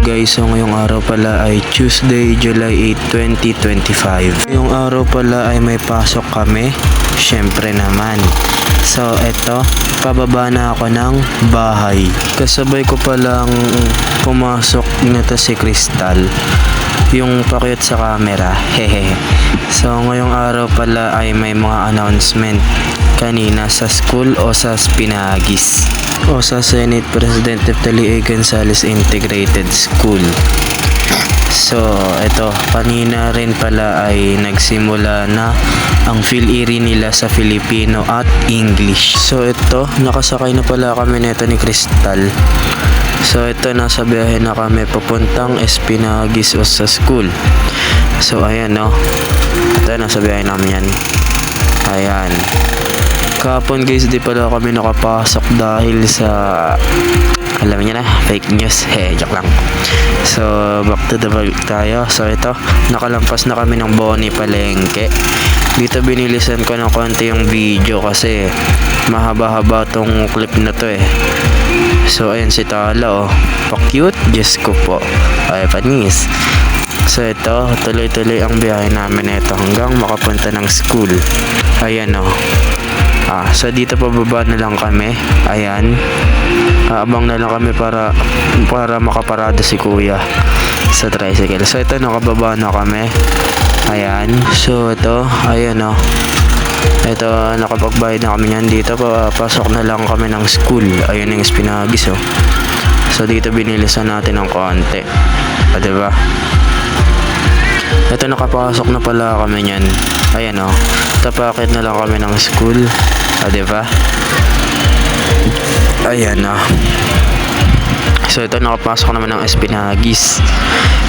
guys, so ngayong araw pala ay Tuesday, July 8, 2025. Ngayong araw pala ay may pasok kami, syempre naman. So eto, pababa na ako ng bahay. Kasabay ko palang pumasok nito si Crystal, yung pakyut sa camera, hehe. So ngayong araw pala ay may mga announcement kanina sa school o sa Spinagis o sa Senate President Neftali A. Gonzales Integrated School. So ito, kanina rin pala ay nagsimula na ang PhilErie nila sa Filipino at English. So ito, nakasakay na pala kami nito ni Crystal. So ito, nasa biyahe na kami papuntang Espinagis o sa school. So ayan no, ito nasa biyahe namin yan. Ayan, kahapon guys di pala kami nakapasok dahil sa, alam niyo na, fake news. Joke lang. So back to the vlog tayo. So ito, nakalampas na kami ng Boni Palengke. Dito binilisan ko ng konti yung video kasi mahaba-haba tong clip na to eh. So ayan si Tala oh, pa-cute, Diyos ko po, ay panis. So ito, tuloy-tuloy ang biyahe namin ito hanggang makapunta ng school. Ayan oh. So dito pababa na lang kami. Ayan, abang na lang kami para makaparada si kuya sa tricycle. So ito, nakababa na kami. Ayan, so ito, ayan oh. Ito, nakapagbayad na kami yan. Dito, papasok na lang kami ng school. Ayan yung Espinagis oh. So dito binilisan natin ng konti, diba? Ito, nakapasok na pala kami nyan. Ayan o, tapakit na lang kami ng school, diba? Ayan o. So ito, nakapasok naman ng Espinagis.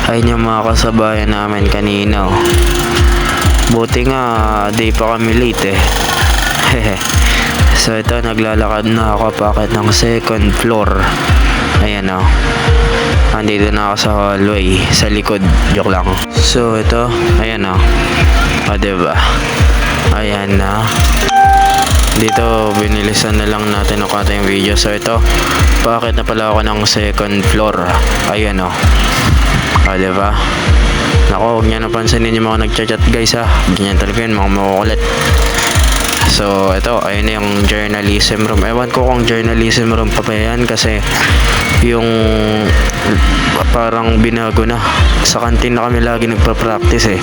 Ayan yung mga kasabayan namin kanina o. Buti nga di pa kami late eh. So ito, naglalakad na ako pakit ng second floor. Ayan o, andito na ako sa hallway, sa likod, joke lang. So ito, ayan o, diba? Ayan na. Dito binilisan na lang natin ang konti yung video. So ito, pakit na pala ako ng second floor. Ayan o, diba? Naku, huwag niya napansinin yung mga nagchat-chat guys ha. Ganyan talaga yun, mga makukulit. So ito, ayun na yung journalism room. Ewan ko kung journalism room pa yan kasi yung parang binago na. Sa kantin na kami lagi nagpa-practice eh.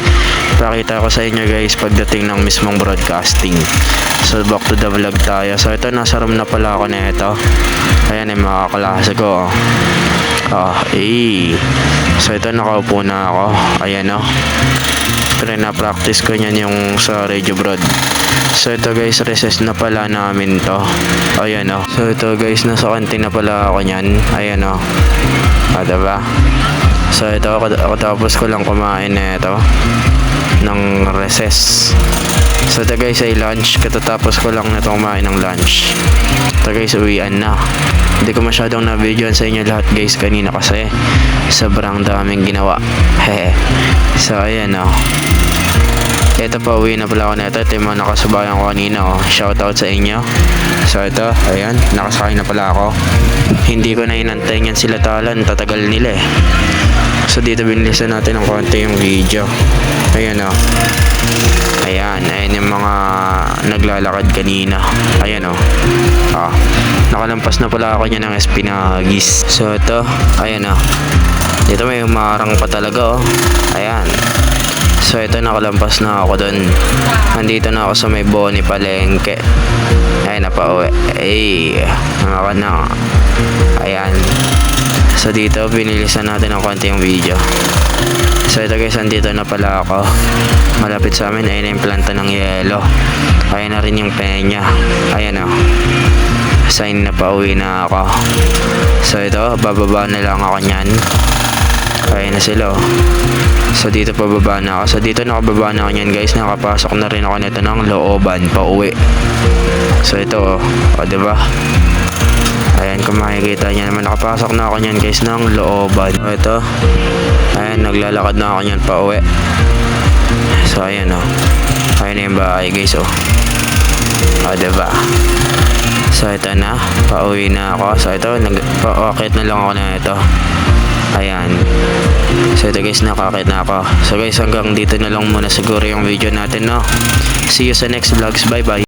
Pakita ko sa inyo guys pagdating ng mismong broadcasting. So back to the vlog tayo. So ito, nasa room na pala ako na ito. Ayan yung mga kaklase ko. So ito, nakaupo na ako. Ayan o. Pero na-practice ko niyan yung sa Radio Broad. So ito guys, recess na pala namin to. Ayan o. So ito guys, nasa kantin na pala ako niyan. Ayan o. Diba? So ito, tapos ko lang kumain na ito ng recess. So ito guys ay lunch. Katatapos ko lang na ito kumain ng lunch. Ito guys, uwian na. Hindi ko masyadong na-videoan sa inyo lahat guys kanina kasi sobrang daming ginawa. So ayan o. Ito, pa uwi na pala ako na ito. Ito yung mga nakasubayan ko kanina oh. Shoutout sa inyo. So ito, ayan, nakasakay na pala ako. Hindi ko na inantay yan sila Talan, tatagal nila eh. So dito binilisan natin ng konti yung video. Ayan o. Ayan yung mga naglalakad kanina. Ayan o. Nakalampas na pala ako niya ng Espinagis. So ito, ayan o. Dito may umarang pa talaga oh. Ayan. So ito, nakalampas na ako dun. Nandito na ako sa may Boni Palengke. Ay, napauwi. Namakan na. Ayan. So dito, binilisan natin ng konti yung video. So ito guys, andito na pala ako. Malapit sa amin, ayun na yung planta ng yelo. Ayan na rin yung penya. Ayan o. Sign na pauwi na ako. So ito, bababa na lang ako nyan. Ayan na sila oh. So dito pababa na ako. So dito nakababa na ako nyan guys. Nakapasok na rin ako nito ng looban pa uwi. So ito oh, diba? Ayan, kung makikita nyo naman, nakapasok na ako nyan guys ng looban. So ito, ayan, naglalakad na ako nyan pa uwi. So ayan oh. Ayan na yung bahay guys oh. Diba? So ito na, pauwi na ako. So ito, pa-okit na lang ako na ito. Ayan. So ito guys, nakakit na ako. So guys, hanggang dito na lang muna siguro yung video natin, no? See you sa next vlogs. Bye bye.